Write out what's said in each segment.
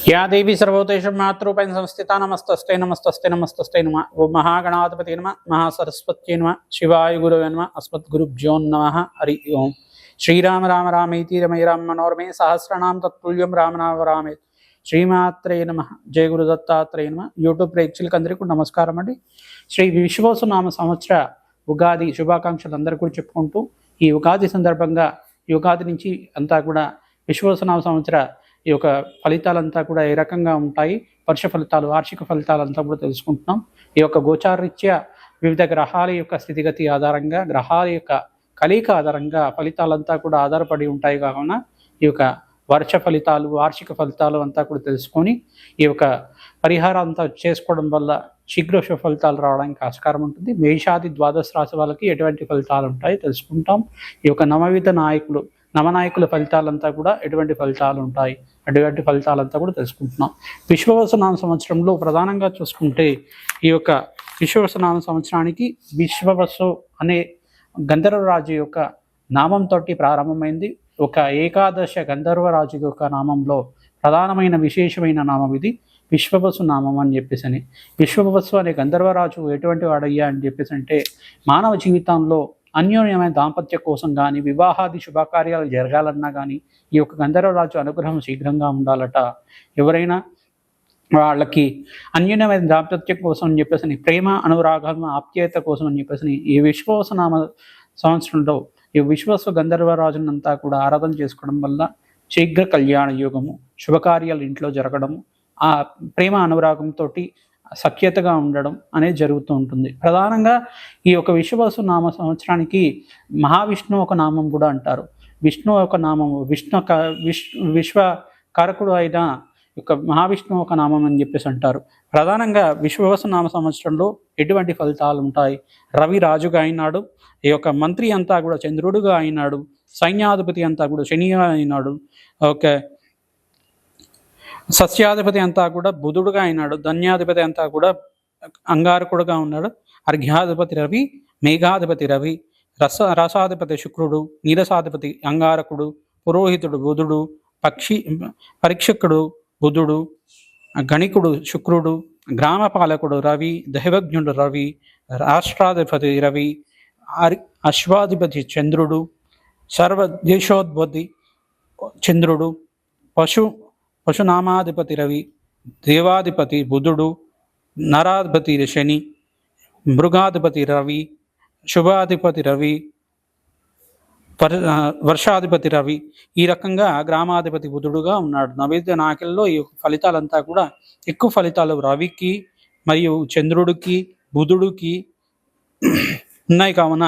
या देवी सर्वोतेषु मातृपेन संस्थिता नमस्तस्ते नमस्तस्ते नमस्तस्ते नमः। ओं महागणाधिपते नमः, महासरस्वत्यै नमः, शिवाय गुरवे नमः, अस्मद्गुरुभ्यो नमः। हरि ओं। श्रीराम राम रामेति रमे राम मनोरमे सहस्रनाम तत्तुल्यं राम नाम रामे। శ్రీమాత్రే నమ. జయ గురు దత్తాత్రేయ నమ. యూట్యూబ్ ప్రేక్షకులకు అందరికీ నమస్కారం అండి. శ్రీ విశ్వవసునామ సంవత్సర ఉగాది శుభాకాంక్షలు అందరూ కూడా చెప్పుకుంటూ, ఈ ఉగాది సందర్భంగా ఈ ఉగాది నుంచి అంతా కూడా విశ్వవసునామ సంవత్సర ఈ యొక్క ఫలితాలంతా కూడా ఏ రకంగా ఉంటాయి, వర్ష ఫలితాలు, వార్షిక ఫలితాలంతా కూడా తెలుసుకుంటున్నాం. ఈ యొక్క గోచారరీత్యా వివిధ గ్రహాల యొక్క స్థితిగతి ఆధారంగా, గ్రహాల యొక్క కలయిక ఆధారంగా ఫలితాలంతా కూడా ఆధారపడి ఉంటాయి. కావున ఈ యొక్క వర్ష ఫలితాలు, వార్షిక ఫలితాలు అంతా కూడా తెలుసుకొని ఈ యొక్క పరిహారం అంతా చేసుకోవడం వల్ల శీఘ్ర శుభ ఫలితాలు రావడానికి ఆస్కారం ఉంటుంది. మేషాది ద్వాదశ రాశి వాళ్ళకి ఎటువంటి ఫలితాలు ఉంటాయి తెలుసుకుంటాం. ఈ యొక్క నవనాయకుల ఫలితాలంతా కూడా ఎటువంటి ఫలితాలు ఉంటాయి, అటువంటి ఫలితాలంతా కూడా తెలుసుకుంటున్నాం. విశ్వవసునామ సంవత్సరంలో ప్రధానంగా చూసుకుంటే ఈ యొక్క విశ్వవసునామ సంవత్సరానికి విశ్వవసు అనే గంధర్వరాజు యొక్క నామంతో ప్రారంభమైంది. ఒక ఏకాదశ గంధర్వరాజు యొక్క నామంలో ప్రధానమైన విశేషమైన నామం ఇది విశ్వవసు నామం అని చెప్పేసి. విశ్వవసు అనే గంధర్వరాజు ఎటువంటి వాడయ్యా అని చెప్పేసి అంటే, మానవ జీవితంలో అన్యోన్యమైన దాంపత్య కోసం కానీ, వివాహాది శుభకార్యాలు జరగాలన్నా కానీ ఈ యొక్క గంధర్వరాజు అనుగ్రహం శీఘ్రంగా ఉండాలట. ఎవరైనా వాళ్ళకి అన్యోన్యమైన దాంపత్యం కోసం అని చెప్పేసి, ప్రేమ అనురాగం ఆప్యాయత కోసం అని చెప్పేసి ఈ విశ్వవసునామ సంవత్సరంలో ఈ విశ్వస్వ గంధర్వరాజునంతా కూడా ఆరాధన చేసుకోవడం వల్ల శీఘ్ర కళ్యాణ యోగము, శుభకార్యాలు ఇంట్లో జరగడము, ఆ ప్రేమ అనురాగంతో సఖ్యతగా ఉండడం అనేది జరుగుతూ ఉంటుంది. ప్రధానంగా ఈ యొక్క విశ్వవసు నామ సంవత్సరానికి మహావిష్ణువు ఒక నామం కూడా అంటారు. విష్ణు ఒక నామము, విశ్వకారకుడు అయిన యొక్క మహావిష్ణువు ఒక నామం అని చెప్పేసి అంటారు. ప్రధానంగా విశ్వవసు నామ సంవత్సరంలో ఎటువంటి ఫలితాలు ఉంటాయి? రవి రాజుగా అయినాడు, ఈ యొక్క మంత్రి అంతా కూడా చంద్రుడుగా అయినాడు, సైన్యాధిపతి అంతా కూడా శనిగా అయినాడు, ఓకే, సస్యాధిపతి అంతా కూడా బుధుడుగా అయినాడు, ధన్యాధిపతి అంతా కూడా అంగారకుడుగా ఉన్నాడు, అర్ఘ్యాధిపతి రవి, మేఘాధిపతి రవి, రసాధిపతి శుక్రుడు, నీరసాధిపతి అంగారకుడు, పురోహితుడు బుధుడు, పరీక్షకుడు బుధుడు, గణికుడు శుక్రుడు, గ్రామపాలకుడు రవి, దైవజ్ఞుడు రవి, రాష్ట్రాధిపతి రవి, అశ్వాధిపతి చంద్రుడు, సర్వదేశోద్భతి చంద్రుడు, పశునామాధిపతి రవి, దేవాధిపతి బుధుడు, నరాధిపతి శని, మృగాధిపతి రవి, శుభాధిపతి రవి, వర్షాధిపతి రవి, ఈ రకంగా గ్రామాధిపతి బుధుడుగా ఉన్నాడు. నైవేద్య నాయకుల్లో ఈ ఫలితాలంతా కూడా ఎక్కువ ఫలితాలు రవికి మరియు చంద్రుడికి బుధుడికి ఉన్నాయి. కావున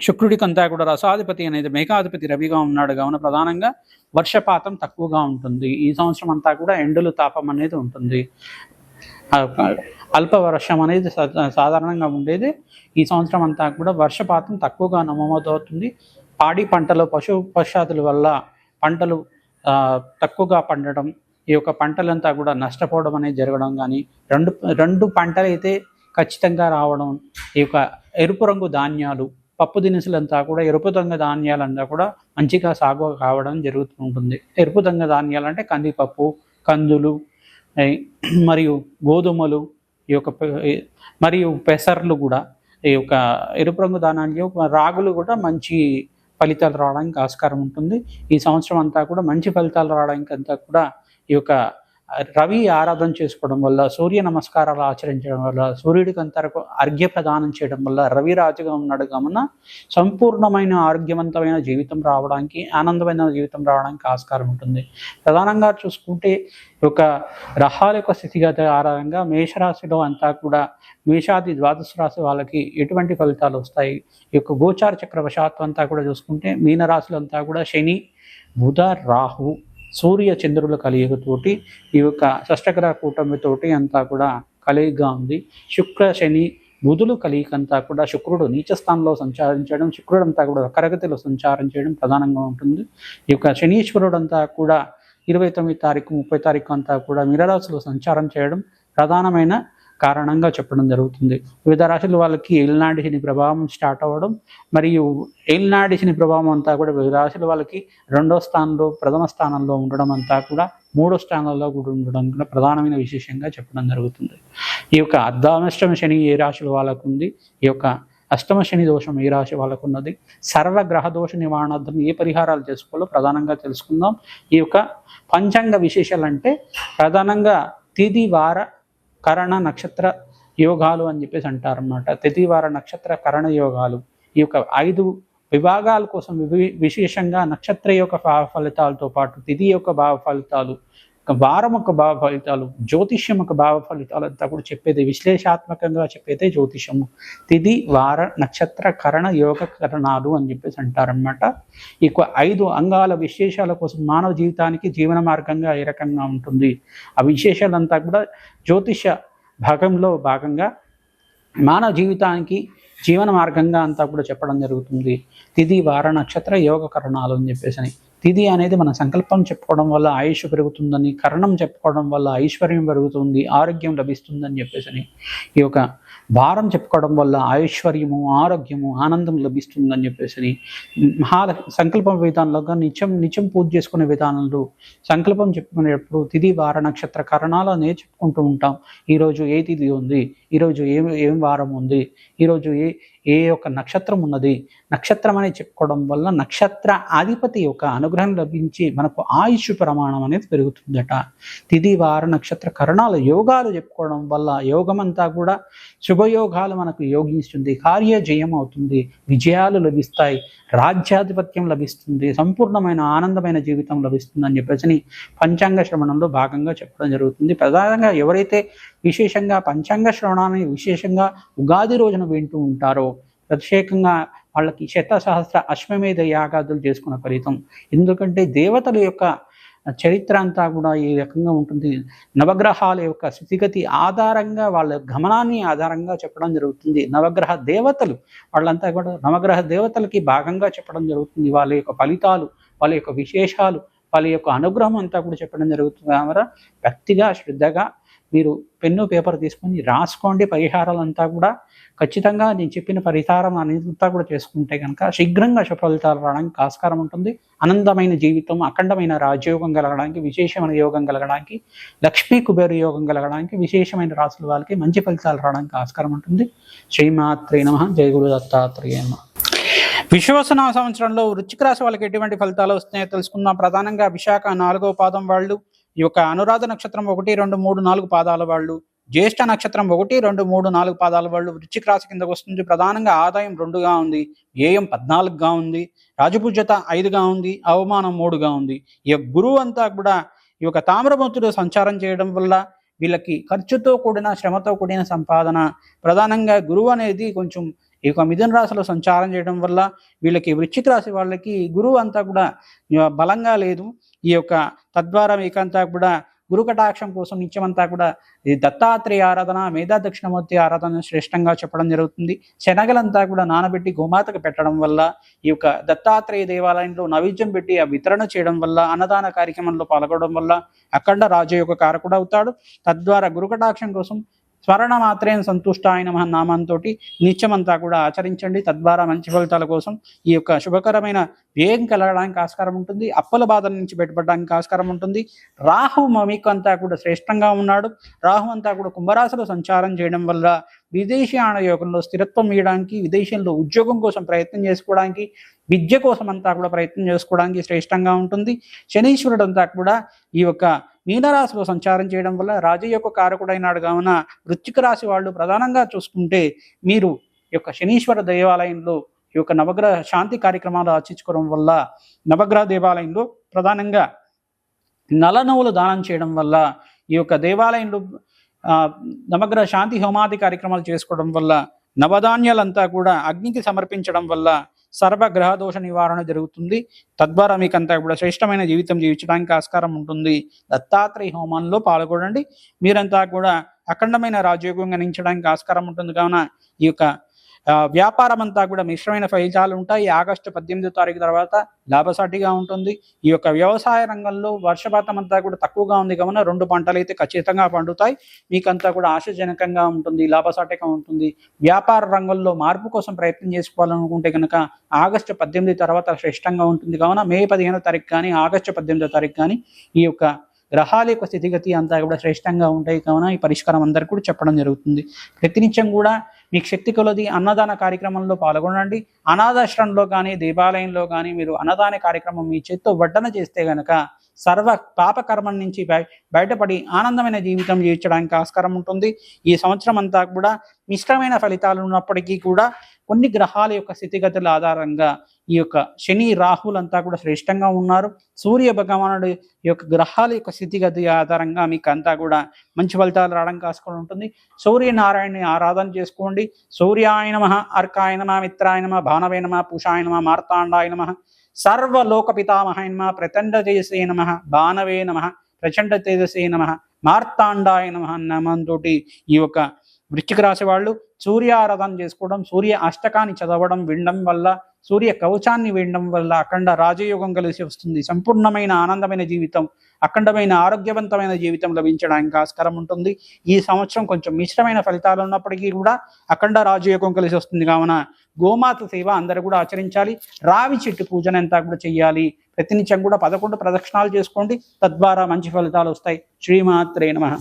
శుక్రుడికంతా కూడా రసాధిపతి అనేది మేఘాధిపతి రవిగా ఉన్నాడు. కావున ప్రధానంగా వర్షపాతం తక్కువగా ఉంటుంది. ఈ సంవత్సరం అంతా కూడా ఎండలు తాపం అనేది ఉంటుంది. అల్ప వర్షం అనేది సాధారణంగా ఉండేది. ఈ సంవత్సరం అంతా కూడా వర్షపాతం తక్కువగా నమోదవుతుంది. పాడి పంటలు, పశుపక్షాదుల వల్ల పంటలు తక్కువగా పండడం, ఈ యొక్క పంటలంతా కూడా నష్టపోవడం అనేది జరగడం కానీ, రెండు పంటలు అయితే ఖచ్చితంగా రావడం, ఈ యొక్క ఎరుపు రంగు ధాన్యాలు, పప్పు దినుసులంతా కూడా ఎరుపు రంగు ధాన్యాలంతా కూడా మంచిగా సాగు కావడం జరుగుతూ ఉంటుంది. ఎరుపు రంగు ధాన్యాలు అంటే కందిపప్పు, కందులు మరియు గోధుమలు, ఈ యొక్క మరియు పెసర్లు కూడా, ఈ యొక్క ఎరుపు రంగు ధాన్యాలు, రాగులు కూడా మంచి ఫలితాలు రావడానికి ఆస్కారం ఉంటుంది. ఈ సంవత్సరం అంతా కూడా మంచి ఫలితాలు రావడానికి అంతా కూడా ఈ యొక్క రవి ఆరాధన చేసుకోవడం వల్ల, సూర్య నమస్కారాలు ఆచరించడం వల్ల, సూర్యుడికి అంతరకు అర్ఘ్య ప్రదానం చేయడం వల్ల, రవి రాజుగా ఉన్నాడు కావున సంపూర్ణమైన ఆరోగ్యవంతమైన జీవితం రావడానికి, ఆనందమైన జీవితం రావడానికి ఆస్కారం ఉంటుంది. ప్రధానంగా చూసుకుంటే ఈ యొక్క గ్రహాల యొక్క స్థితిగతి ఆధారంగా మేషరాశిలో అంతా కూడా మేషాది ద్వాదశ రాశి వాళ్ళకి ఎటువంటి ఫలితాలు వస్తాయి? ఈ యొక్క గోచార చక్రవశాత్వం అంతా కూడా చూసుకుంటే మీనరాశులు అంతా కూడా శని, బుధ, రాహు, సూర్య చంద్రుల కలియుగతోటి ఈ యొక్క షష్టగ్రహ కూటమితోటి అంతా కూడా కలియుగగా ఉంది. శుక్ర శని బుధులు కలియుగంతా కూడా శుక్రుడు నీచస్థానంలో సంచారించడం, శుక్రుడు అంతా కూడా వక్రగతిలో సంచారం చేయడం ప్రధానంగా ఉంటుంది. ఈ యొక్క శనీశ్వరుడు అంతా కూడా 29 తారీఖు 30 తారీఖు అంతా కూడా మీనరాశిలో సంచారం చేయడం ప్రధానమైన కారణంగా చెప్పడం జరుగుతుంది. వివిధ రాశుల వాళ్ళకి ఏలినాటి శని ప్రభావం స్టార్ట్ అవ్వడం, మరియు ఏలినాటి శని ప్రభావం అంతా కూడా వివిధ రాశుల వాళ్ళకి 2వ స్థానంలో, ప్రథమ స్థానంలో ఉండడం అంతా కూడా 3వ స్థానంలో కూడా ఉండడం కూడా ప్రధానమైన విశేషంగా చెప్పడం జరుగుతుంది. ఈ యొక్క అర్ధాష్టమ శని ఏ రాశుల వాళ్ళకు ఉంది, ఈ యొక్క అష్టమ శని దోషం ఏ రాశి వాళ్ళకు ఉన్నది, సర్వగ్రహ దోష నివారణార్థం ఏ పరిహారాలు చేసుకోవాలో ప్రధానంగా తెలుసుకుందాం. ఈ యొక్క పంచాంగ విశేషాలు అంటే ప్రధానంగా తిథి వార కరణ నక్షత్ర యోగాలు అని చెప్పేసి అంటారన్నమాట. తిథి వార నక్షత్ర కరణ యోగాలు ఈ యొక్క 5 విభాగాల కోసం విశేషంగా నక్షత్ర యొక్క భావ ఫలితాలతో పాటు తిథి యొక్క భావ ఫలితాలు, వారం యొక్క భావ ఫలితాలు, జ్యోతిష్యం యొక్క భావ ఫలితాలు అంతా కూడా చెప్పేది, విశ్లేషాత్మకంగా చెప్పేదే జ్యోతిషము. తిథి వార నక్షత్ర కరణ యోగ కరణాలు అని చెప్పేసి అంటారనమాట. ఈ 5 అంగాల విశేషాల కోసం మానవ జీవితానికి జీవన మార్గంగా ఏ రకంగా ఉంటుంది, ఆ విశేషాలంతా కూడా జ్యోతిష భాగంలో భాగంగా మానవ జీవితానికి జీవన మార్గంగా అంతా కూడా చెప్పడం జరుగుతుంది. తిథి వార నక్షత్ర యోగ కరణాలు అని చెప్పేసి. తిథి అనేది మన సంకల్పం చెప్పుకోవడం వల్ల ఆయుష్ పెరుగుతుందని, కరణం చెప్పుకోవడం వల్ల ఐశ్వర్యం పెరుగుతుంది, ఆరోగ్యం లభిస్తుందని చెప్పేసి. ఈ యొక్క భారం చెప్పుకోవడం వల్ల ఐశ్వర్యము, ఆరోగ్యము, ఆనందం లభిస్తుందని చెప్పేసి. సంకల్పం విధానంలో నిత్యం పూజ చేసుకునే విధానంలో సంకల్పం చెప్పుకునేటప్పుడు తిథి వార నక్షత్ర కరణాలు అనేది చెప్పుకుంటూ ఉంటాం. ఈరోజు ఏ తిథి ఉంది, ఈరోజు ఏం వారం ఉంది, ఈరోజు ఏ యొక్క నక్షత్రం ఉన్నది, నక్షత్రం అని చెప్పుకోవడం వల్ల నక్షత్ర అధిపతి యొక్క అనుగ్రహం లభించి మనకు ఆయుష్ ప్రమాణం అనేది పెరుగుతుందట. తిథి వార నక్షత్ర కరణాల యోగాలు చెప్పుకోవడం వల్ల యోగమంతా కూడా శుభయోగాలు మనకు యోగిస్తుంది, కార్యజయం అవుతుంది, విజయాలు లభిస్తాయి, రాజ్యాధిపత్యం లభిస్తుంది, సంపూర్ణమైన ఆనందమైన జీవితం లభిస్తుంది అని చెప్పేసి పంచాంగ శ్రవణంలో భాగంగా చెప్పడం జరుగుతుంది. ప్రధానంగా ఎవరైతే విశేషంగా పంచాంగ శ్రవణాన్ని విశేషంగా ఉగాది రోజున వింటూ ఉంటారో ప్రత్యేకంగా వాళ్ళకి శతసహస్ర అశ్వమేధ యాగాదులు చేసుకున్న ఫలితం. ఎందుకంటే దేవతల యొక్క చరిత్ర అంతా కూడా ఈ రకంగా ఉంటుంది. నవగ్రహాల యొక్క స్థితిగతి ఆధారంగా వాళ్ళ గమనాన్ని ఆధారంగా చెప్పడం జరుగుతుంది. నవగ్రహ దేవతలు వాళ్ళంతా కూడా నవగ్రహ దేవతలకి భాగంగా చెప్పడం జరుగుతుంది. వాళ్ళ యొక్క ఫలితాలు, వాళ్ళ యొక్క విశేషాలు, వాళ్ళ యొక్క అనుగ్రహం అంతా కూడా చెప్పడం జరుగుతుంది. కాబట్టి భక్తిగా శ్రద్ధగా మీరు పెన్ను పేపర్ తీసుకొని రాసుకోండి. పరిహారాలంతా కూడా ఖచ్చితంగా నేను చెప్పిన పరిహారం అంతా కూడా చేసుకుంటే కనుక శీఘ్రంగా ఫలితాలు రావడానికి ఆస్కారం ఉంటుంది. ఆనందమైన జీవితం, అఖండమైన రాజయోగం కలగడానికి, విశేషమైన యోగం కలగడానికి, లక్ష్మీ కుబేర యోగం కలగడానికి, విశేషమైన రాసుల వాళ్ళకి మంచి ఫలితాలు రావడానికి ఆస్కారం ఉంటుంది. శ్రీమాత్రే నమః. జయ గురు దత్తాత్రేయ నమః. విశ్వవసన సంవత్సరంలో వృశ్చిక రాశి వాళ్ళకి ఎటువంటి ఫలితాలు వస్తున్నాయో తెలుసుకుందాం. ప్రధానంగా విశాఖ 4వ పాదం వాళ్ళు, ఈ యొక్క అనురాధ నక్షత్రం 1, 2, 3, 4 పాదాల వాళ్ళు, జ్యేష్ఠ నక్షత్రం 1, 2, 3, 4 పాదాల వాళ్ళు వృశ్చిక రాశి కిందకు వస్తుంది. ప్రధానంగా ఆదాయం 2గా ఉంది, వ్యయం 14గా ఉంది, రాజపూజ్యత 5గా ఉంది, అవమానం 3గా ఉంది. ఈ గురువు అంతా కూడా ఈ యొక్క తామ్రమూర్తుడు సంచారం చేయడం వల్ల వీళ్ళకి ఖర్చుతో కూడిన, శ్రమతో కూడిన సంపాదన. ప్రధానంగా గురువు అనేది కొంచెం ఈ యొక్క మిథున రాశిలో సంచారం చేయడం వల్ల వీళ్ళకి వృశ్చిక రాశి వాళ్ళకి గురువు అంతా కూడా బలంగా లేదు. ఈ యొక్క తద్వారా మీకంతా కూడా గురు కటాక్షం కోసం నిత్యమంతా కూడా ఈ దత్తాత్రేయ ఆరాధన, మేధా దక్షిణమూర్తి ఆరాధన శ్రేష్టంగా చెప్పడం జరుగుతుంది. శనగలంతా కూడా నానబెట్టి గోమాతకు పెట్టడం వల్ల, ఈ యొక్క దత్తాత్రేయ దేవాలయంలో నైవేద్యం పెట్టి ఆ వితరణ చేయడం వల్ల, అన్నదాన కార్యక్రమంలో పాల్గొనడం వల్ల అఖండ రాజు యొక్క కారకుడు అవుతాడు. తద్వారా గురు కటాక్షం కోసం స్మరణ మాత్రేన సంతుష్టాయ నమః నామంతో నిత్యమంతా కూడా ఆచరించండి. తద్వారా మంచి ఫలితాల కోసం ఈ యొక్క శుభకరమైన వ్యయం కలగడానికి ఆస్కారం ఉంటుంది. అప్పుల బాధల నుంచి బయటపడడానికి ఆస్కారం ఉంటుంది. రాహు మీకు అంతా కూడా శ్రేష్టంగా ఉన్నాడు. రాహు అంతా కూడా కుంభరాశిలో సంచారం చేయడం వల్ల విదేశీయాన యోగంలో స్థిరత్వం ఇవ్వడానికి, విదేశంలో ఉద్యోగం కోసం ప్రయత్నం చేసుకోవడానికి, విద్య కోసం అంతా కూడా ప్రయత్నం చేసుకోవడానికి శ్రేష్టంగా ఉంటుంది. శనీశ్వరుడు అంతా కూడా ఈ యొక్క మీనరాశిలో సంచారం చేయడం వల్ల రాజు యొక్క కారకుడైనాడు కావున వృశ్చిక రాశి వాళ్ళు ప్రధానంగా చూసుకుంటే మీరు ఈ యొక్క శనీశ్వర దేవాలయంలో ఈ యొక్క నవగ్రహ శాంతి కార్యక్రమాలు ఆచరించుకోవడం వల్ల, నవగ్రహ దేవాలయంలో ప్రధానంగా నలనవులు దానం చేయడం వల్ల, ఈ యొక్క దేవాలయంలో నవగ్రహ శాంతి హోమాది కార్యక్రమాలు చేసుకోవడం వల్ల, నవధాన్యాలంతా కూడా అగ్నికి సమర్పించడం వల్ల సర్వగ్రహ దోష నివారణ జరుగుతుంది. తద్వారా మీకంతా కూడా శ్రేష్టమైన జీవితం జీవించడానికి ఆస్కారం ఉంటుంది. దత్తాత్రేయ హోమంలో పాల్గొనండి. మీరంతా కూడా అఖండమైన రాజయోగం గణించడానికి ఆస్కారం ఉంటుంది. కావున ఈ యొక్క వ్యాపారం అంతా కూడా మిశ్రమైన ఫలితాలు ఉంటాయి. ఆగస్టు 18వ తారీఖు తర్వాత లాభసాటిగా ఉంటుంది. ఈ యొక్క వ్యవసాయ రంగంలో వర్షపాతం అంతా కూడా తక్కువగా ఉంది కావున 2 పంటలు అయితే ఖచ్చితంగా పండుతాయి. మీకంతా కూడా ఆశాజనకంగా ఉంటుంది, లాభసాటిగా ఉంటుంది. వ్యాపార రంగంలో మార్పు కోసం ప్రయత్నం చేసుకోవాలనుకుంటే కనుక ఆగస్టు 18 తర్వాత శ్రేష్టంగా ఉంటుంది కావున మే 15వ తారీఖు కానీ ఆగస్టు 18వ తారీఖు కానీ ఈ యొక్క గ్రహాల యొక్క స్థితిగతి అంతా కూడా శ్రేష్టంగా ఉంటాయి కావున ఈ పరిష్కారం అందరికీ కూడా చెప్పడం జరుగుతుంది. ప్రతినిత్యం కూడా మీకు శక్తి కొలది అన్నదాన కార్యక్రమంలో పాల్గొనండి. అనాథాశ్రమంలో కానీ దేవాలయంలో కానీ మీరు అన్నదాన కార్యక్రమం మీ చేత్తో వడ్డన చేస్తే గనక సర్వ పాపకర్మం నుంచి బయటపడి ఆనందమైన జీవితం జీవించడానికి ఆస్కారం ఉంటుంది. ఈ సంవత్సరం అంతా కూడా మిశ్రమైన ఫలితాలు ఉన్నప్పటికీ కూడా కొన్ని గ్రహాల యొక్క స్థితిగతుల ఆధారంగా ఈ యొక్క శని రాహులంతా కూడా శ్రేష్టంగా ఉన్నారు. సూర్య భగవానుడు ఈ యొక్క గ్రహాల యొక్క స్థితిగతి ఆధారంగా మీకు అంతా కూడా మంచి ఫలితాలు రావడానికి ఆస్కారం ఉంటుంది. సూర్యనారాయణని ఆరాధన చేసుకోండి. సూర్యాయ నమః, అర్కాయ నమః, మిత్రాయ నమః, భానవే నమః, పూషాయ నమః, మార్తాండాయ నమః, సర్వలోక పితామహాయ నమః, ప్రచండ తేజసే నమః, భానవే నమః, ప్రచండ తేజసే నమః, మార్తాండాయ నమః నామంతోటి ఈ యొక్క వృశ్చిక రాశి వాళ్ళు సూర్యారాధన చేసుకోవడం, సూర్య అష్టకాన్ని చదవడం వినడం వల్ల, సూర్య కవచాన్ని వినడం వల్ల అఖండ రాజయోగం కలిసి వస్తుంది. సంపూర్ణమైన ఆనందమైన జీవితం, అఖండమైన ఆరోగ్యవంతమైన జీవితం లభించడానికి ఆస్కారం ఉంటుంది. ఈ సంవత్సరం కొంచెం మిశ్రమైన ఫలితాలు ఉన్నప్పటికీ కూడా అఖండ రాజయోగం కలిసి వస్తుంది కావున గోమాత సేవ అందరూ కూడా ఆచరించాలి. రావి చెట్టు పూజన అంతా కూడా చెయ్యాలి. ప్రతినిత్యం కూడా 11 ప్రదక్షిణాలు చేసుకోండి. తద్వారా మంచి ఫలితాలు వస్తాయి. శ్రీమాత్రే నమః.